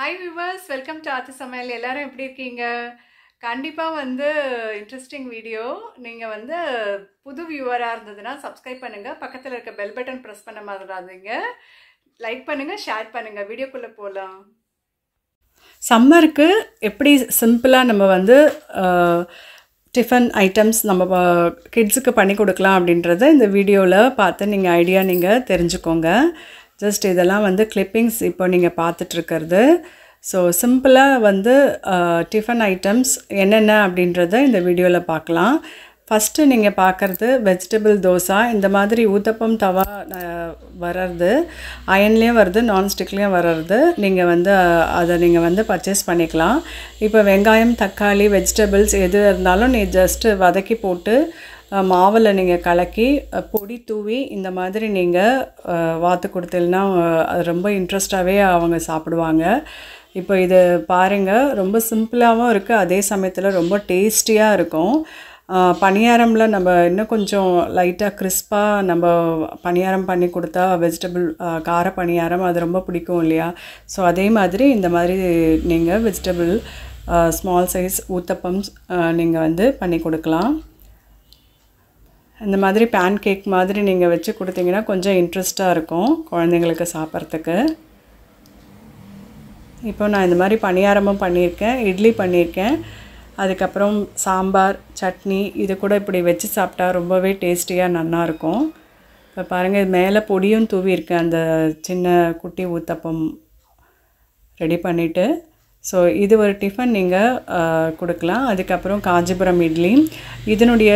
Hi viewers, welcome to Aathu Samayal. எல்லாரும் எப்படி இருக்கீங்க? கண்டிப்பா வந்து இன்ட்ரெஸ்டிங் வீடியோ. நீங்க வந்து புது வியூவரா இருந்ததுன்னா சப்ஸ்கிரைப் பண்ணுங்க. பக்கத்துல இருக்க பெல் பட்டன் பிரஸ் பண்ண மறந்துடாதீங்க. லைக் பண்ணுங்க, ஷேர் பண்ணுங்க. வீடியோக்குள்ள போலாம். சம்மருக்கு எப்படி சிம்பிளா நம்ம வந்து டிஃபன் ஐட்டம்ஸ் நம்ம கிட்ஸுக்கு பண்ணி கொடுக்கலாம் அப்படின்றத இந்த வீடியோவில் பார்த்து நீங்கள் ஐடியா நீங்கள் தெரிஞ்சுக்கோங்க. ஜஸ்ட் இதெல்லாம் வந்து கிளிப்பிங்ஸ் இப்போ நீங்கள் பார்த்துட்ருக்கிறது. ஸோ சிம்பிளாக வந்து டிஃபன் ஐட்டம்ஸ் என்னென்ன அப்படின்றத இந்த வீடியோவில் பார்க்கலாம். ஃபஸ்ட்டு நீங்கள் பார்க்குறது வெஜிடபிள் தோசை. இந்த மாதிரி ஊத்தப்பம் தவா வர்றது அயன்லேயும் வருது, நான்ஸ்டிக்லேயும் வர்றது. நீங்கள் வந்து அதை நீங்கள் வந்து பர்ச்சேஸ் பண்ணிக்கலாம். இப்போ வெங்காயம், தக்காளி, வெஜிடபிள்ஸ் எது இருந்தாலும் நீ ஜஸ்ட்டு வதக்கி போட்டு மாவில் நீங்கள் கலக்கி பொடி தூவி இந்த மாதிரி நீங்கள் வாத்து கொடுத்தீங்கன்னா அது ரொம்ப இன்ட்ரெஸ்டாகவே அவங்க சாப்பிடுவாங்க. இப்போ இது பாருங்கள், ரொம்ப சிம்பிளாகவும் இருக்குது, அதே சமயத்தில் ரொம்ப டேஸ்டியாக இருக்கும். பணியாரமில் நம்ம இன்னும் கொஞ்சம் லைட்டாக கிறிஸ்பாக நம்ம பணியாரம் பண்ணி கொடுத்தா வெஜிடபிள் கார பணியாரம் அது ரொம்ப பிடிக்கும் இல்லையா? ஸோ அதே மாதிரி இந்த மாதிரி நீங்கள் வெஜிடபிள் ஸ்மால் சைஸ் ஊத்தப்பம்ஸ் நீங்கள் வந்து பண்ணி கொடுக்கலாம். இந்த மாதிரி பேன் கேக் மாதிரி நீங்கள் வச்சு கொடுத்தீங்கன்னா கொஞ்சம் இன்ட்ரெஸ்ட்டாக இருக்கும் குழந்தைங்களுக்கு சாப்பிட்றதுக்கு. இப்போ நான் இந்த மாதிரி பணியாரமும் பண்ணியிருக்கேன், இட்லி பண்ணியிருக்கேன், அதுக்கப்புறம் சாம்பார், சட்னி இது கூட இப்படி வச்சு சாப்பிட்டா ரொம்பவே டேஸ்டியாக நல்லாயிருக்கும். இப்போ பாருங்கள், இது மேலே பொடியும் தூவியிருக்கேன் அந்த சின்ன குட்டி ஊத்தப்பம் ரெடி பண்ணிவிட்டு. ஸோ இது ஒரு டிஃபன் நீங்கள் கொடுக்கலாம். அதுக்கப்புறம் காஞ்சிபுரம் இட்லி, இதனுடைய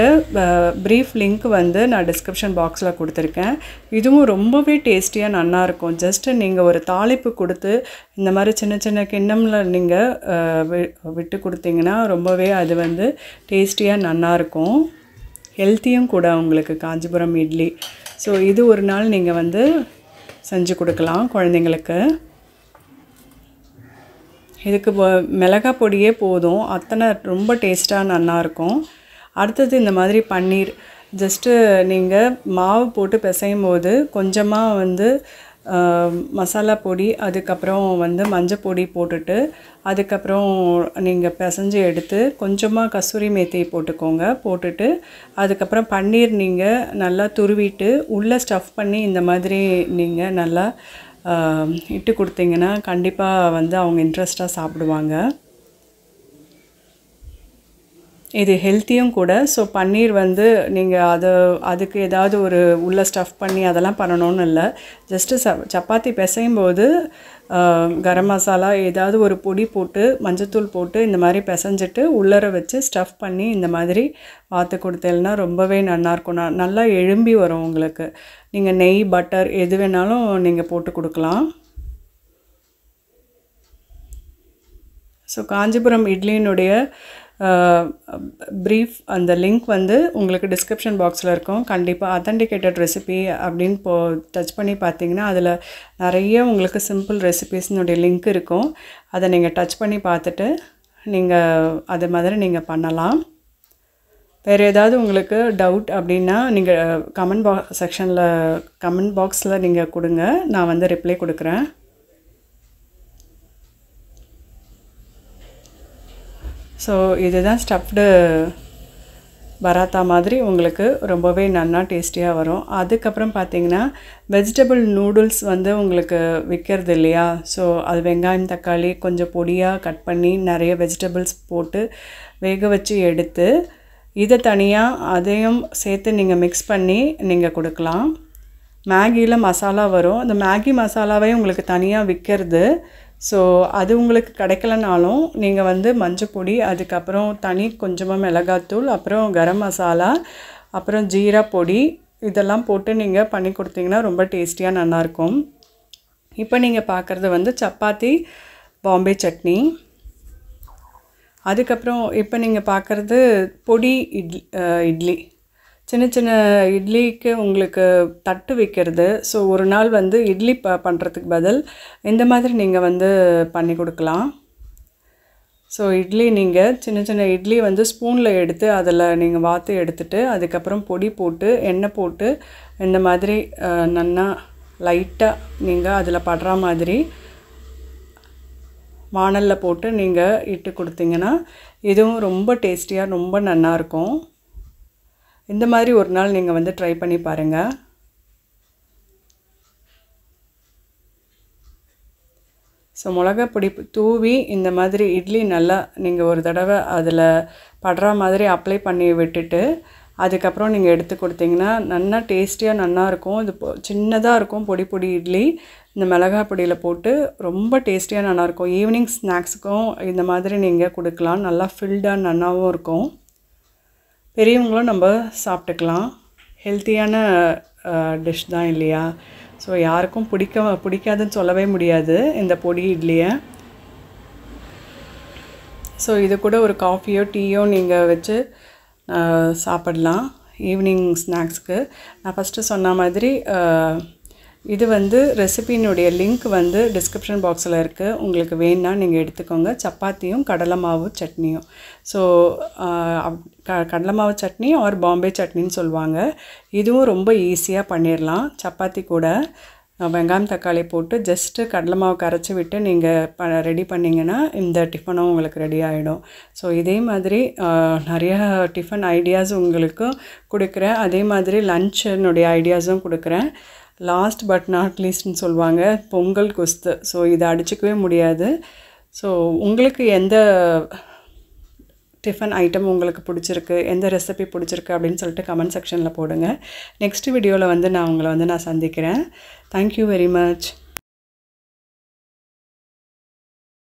ப்ரீஃப் லிங்க் வந்து நான் டிஸ்கிரிப்ஷன் பாக்ஸில் கொடுத்துருக்கேன். இதுவும் ரொம்பவே டேஸ்டியாக நல்லாயிருக்கும். ஜஸ்ட்டு நீங்கள் ஒரு தாளிப்பு கொடுத்து இந்த மாதிரி சின்ன சின்ன கிண்ணமில் நீங்கள் விட்டு கொடுத்தீங்கன்னா ரொம்பவே அது வந்து டேஸ்டியாக நல்லாயிருக்கும். ஹெல்த்தியும் கூட உங்களுக்கு காஞ்சிபுரம் இட்லி. ஸோ இது ஒரு நாள் நீங்கள் வந்து செஞ்சு கொடுக்கலாம் குழந்தைங்களுக்கு. இதுக்கு மிளகாய் பொடியே போதும், அத்தனை ரொம்ப டேஸ்ட்டாக நல்லாயிருக்கும். அடுத்தது இந்த மாதிரி பன்னீர், ஜஸ்ட்டு நீங்கள் மாவு போட்டு பிசையும் போது கொஞ்சமாக வந்து மசாலா பொடி, அதுக்கப்புறம் வந்து மஞ்சள் பொடி போட்டுட்டு அதுக்கப்புறம் நீங்கள் பிசைஞ்சு எடுத்து கொஞ்சமாக கஸ்தூரி மேத்தி போட்டுக்கோங்க. போட்டுட்டு அதுக்கப்புறம் பன்னீர் நீங்கள் நல்லா துருவிட்டு உள்ளே ஸ்டஃப் பண்ணி இந்த மாதிரி நீங்கள் நல்லா இட்டு கொடுத்தீங்கன்னா கண்டிப்பாக வந்து அவங்க இன்ட்ரெஸ்ட்டாக சாப்பிடுவாங்க. இது ஹெல்த்தியும் கூட. ஸோ பன்னீர் வந்து நீங்கள் அதுக்கு ஏதாவது ஒரு உள்ளே ஸ்டஃப் பண்ணி அதெல்லாம் பண்ணணும்னு இல்லை. ஜஸ்ட்டு சப்பாத்தி பிசையும் போது கரம் மசாலா ஏதாவது ஒரு பொடி போட்டு மஞ்சத்தூள் போட்டு இந்த மாதிரி பிசைஞ்சிட்டு உள்ளர வச்சு ஸ்டஃப் பண்ணி இந்த மாதிரி வாத்து கொடுத்தேன்னா ரொம்பவே நல்லாயிருக்கும். நல்லா எழும்பி வரும் உங்களுக்கு. நீங்கள் நெய், பட்டர் எது வேணாலும் நீங்கள் போட்டு கொடுக்கலாம். ஸோ காஞ்சிபுரம் இட்லியினுடைய ப்ரீஃப் அந்த லிங்க் வந்து உங்களுக்கு டிஸ்கிரிப்ஷன் பாக்ஸில் இருக்கும். கண்டிப்பாக அத்தன்டிகேட்டட் ரெசிபி அப்படின்னு டச் பண்ணி பார்த்தீங்கன்னா அதில் நிறைய உங்களுக்கு சிம்பிள் ரெசிபீஸ்னுடைய லிங்க் இருக்கும். அதை நீங்கள் டச் பண்ணி பார்த்துட்டு நீங்கள் அது மாதிரி நீங்கள் பண்ணலாம். வேறு ஏதாவது உங்களுக்கு டவுட் அப்படின்னா நீங்கள் கமெண்ட் பாக்ஸில் நீங்கள் கொடுங்க, நான் வந்து ரிப்ளை கொடுக்குறேன். ஸோ இதுதான் ஸ்டஃப்டு பராத்தா மாதிரி உங்களுக்கு ரொம்பவே நல்லா டேஸ்டியாக வரும். அதுக்கப்புறம் பார்த்திங்கன்னா வெஜிடபிள் நூடுல்ஸ் வந்து உங்களுக்கு விற்கிறது இல்லையா? ஸோ அது வெங்காயம், தக்காளி கொஞ்சம் பொடியாக கட் பண்ணி நிறைய வெஜிடபிள்ஸ் போட்டு வேக வச்சு எடுத்து இதை தனியாக அதையும் சேர்த்து நீங்கள் மிக்ஸ் பண்ணி நீங்கள் கொடுக்கலாம். மேகியில் மசாலா வரும், அந்த மேகி மசாலாவே உங்களுக்கு தனியாக விற்கிறது. ஸோ அது உங்களுக்கு கிடைக்கலனாலும் நீங்கள் வந்து மஞ்சள் பொடி, அதுக்கப்புறம் தனி கொஞ்சமாக மிளகாத்தூள், அப்புறம் கரம் மசாலா, அப்புறம் ஜீரா பொடி இதெல்லாம் போட்டு நீங்கள் பண்ணி கொடுத்தீங்கன்னா ரொம்ப டேஸ்டியாக நல்லாயிருக்கும். இப்போ நீங்கள் பார்க்குறது வந்து சப்பாத்தி, பாம்பே சட்னி. அதுக்கப்புறம் இப்போ நீங்கள் பார்க்குறது பொடி இட்லி. சின்ன சின்ன இட்லிக்கு உங்களுக்கு தட்டு வைக்கிறது. ஸோ ஒரு நாள் வந்து இட்லி பண்ணுறதுக்கு பதில் இந்த மாதிரி நீங்கள் வந்து பண்ணி கொடுக்கலாம். ஸோ இட்லி நீங்கள் சின்ன சின்ன இட்லி வந்து ஸ்பூனில் எடுத்து அதில் நீங்கள் வாத்து எடுத்துகிட்டு அதுக்கப்புறம் பொடி போட்டு எண்ணெய் போட்டு இந்த மாதிரி நல்லா லைட்டாக நீங்கள் அதில் படுற மாதிரி வாணலில் போட்டு நீங்கள் இட்டு கொடுத்தீங்கன்னா இதுவும் ரொம்ப டேஸ்டியாக ரொம்ப நல்லாயிருக்கும். இந்த மாதிரி ஒரு நாள் நீங்கள் வந்து ட்ரை பண்ணி பாருங்கள். ஸோ மிளகா பொடி தூவி இந்த மாதிரி இட்லி நல்லா நீங்கள் ஒரு தடவை அதில் படுற மாதிரி அப்ளை பண்ணி விட்டுட்டு அதுக்கப்புறம் நீங்கள் எடுத்து கொடுத்தீங்கன்னா நல்லா டேஸ்டியாக நல்லாயிருக்கும். இது சின்னதாக இருக்கும் பொடி பொடி இட்லி. இந்த மிளகா பொடியில் போட்டு ரொம்ப டேஸ்டியாக நல்லாயிருக்கும். ஈவினிங் ஸ்நாக்ஸுக்கும் இந்த மாதிரி நீங்கள் கொடுக்கலாம். நல்லா ஃபில்டாக நல்லாவும் இருக்கும். பெரியவங்களும் நம்ம சாப்பிட்டுக்கலாம். ஹெல்த்தியான டிஷ் தான் இல்லையா? ஸோ யாருக்கும் பிடிக்காதுன்னு சொல்லவே முடியாது இந்த பொடி இட்லியை. ஸோ இது கூட ஒரு காஃபியோ டீயோ நீங்கள் வச்சு சாப்பிடலாம் ஈவினிங் ஸ்நாக்ஸ்க்கு. நான் ஃபஸ்ட்டு சொன்ன மாதிரி இது வந்து ரெசிபியினுடைய லிங்க் வந்து டிஸ்கிரிப்ஷன் பாக்ஸில் இருக்குது. உங்களுக்கு வேணுன்னா நீங்கள் எடுத்துக்கோங்க. சப்பாத்தியும் கடலை மாவு சட்னியும். ஸோ கடலை மாவு சட்னி ஆர் பாம்பே சட்னின்னு சொல்லுவாங்க. இதுவும் ரொம்ப ஈஸியாக பண்ணிடலாம். சப்பாத்தி கூட வெங்காயம் தக்காளி போட்டு ஜஸ்ட்டு கடலை மாவு கரைச்சி விட்டு நீங்கள் ரெடி பண்ணிங்கன்னா இந்த டிஃபனும் உங்களுக்கு ரெடி ஆகிடும். ஸோ இதே மாதிரி நிறையா டிஃபன் ஐடியாஸ் உங்களுக்கு கொடுக்குறேன். அதே மாதிரி லன்ச்சினுடைய ஐடியாஸும் கொடுக்குறேன். லாஸ்ட் பட் நாட் லீஸ்ட்னு சொல்லுவாங்க, பொங்கல் குஸ்து. ஸோ இதை அடிச்சிக்கவே முடியாது. ஸோ உங்களுக்கு எந்த டிஃபன் ஐட்டம் உங்களுக்கு பிடிச்சிருக்கு, எந்த ரெசிபி பிடிச்சிருக்கு அப்படின்னு சொல்லிட்டு கமெண்ட் செக்ஷனில் போடுங்க. நெக்ஸ்ட் வீடியோவில் வந்து நான் உங்களை வந்து சந்திக்கிறேன். Thank you very much.